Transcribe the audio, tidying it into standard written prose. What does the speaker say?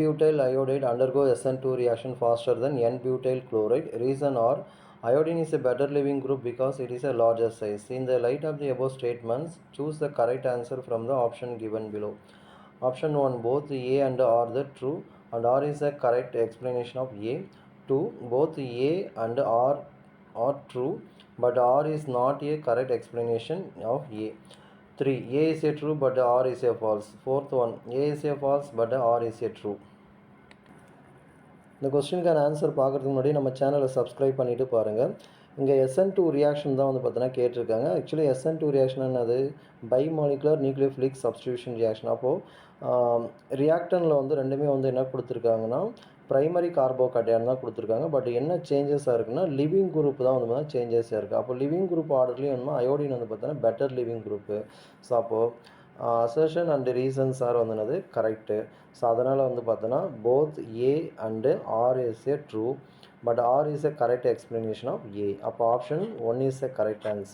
Butyl iodide undergo SN2 reaction faster than N-butyl chloride. Reason are iodine is a better living group because it is a larger size. In the light of the above statements, choose the correct answer from the option given below. Option 1, both A and R are true, and R is the correct explanation of A. 2, both A and R are true, but R is not a correct explanation of A. 3, A is a true but R is a false. Fourth one, A is a false but R is a true. இந்த கொஸ்டினுக்கான answer பார்க்குறதுக்கு முன்னாடி நம்ம சேனலை subscribe பண்ணிவிட்டு பாருங்கள். இங்கே SN2 reaction தான் வந்து பார்த்தீங்கன்னா கேட்டிருக்காங்க. ஆக்சுவலி SN2 ரியாக்ஷன் என்னது? Bimolecular nucleophilic substitution reaction. அப்போது ரியாக்டனில் வந்து ரெண்டுமே வந்து என்ன கொடுத்துருக்காங்கன்னா ப்ரைமரி கார்போகேட்டையான் தான் கொடுத்துருக்காங்க. பட் என்ன சேஞ்சஸாக இருக்குன்னா லிவிங் குரூப் தான் வந்து பார்த்தீங்கன்னா சேஞ்சஸாக இருக்குது. அப்போ லிவிங் குரூப் ஆர்டர்லேயும் வந்து அயோடின் வந்து பார்த்தீங்கன்னா பெட்டர் லிவிங் குரூப்பு. ஸோ அப்போது அசர்ஷன் அண்ட் ரீசன்ஸ் ஆர் வந்துனது கரெக்டு. ஸோ அதனால் வந்து பார்த்தோன்னா both A and R is a true, but R is a correct explanation of A. அப்போ option 1 is a correct answer.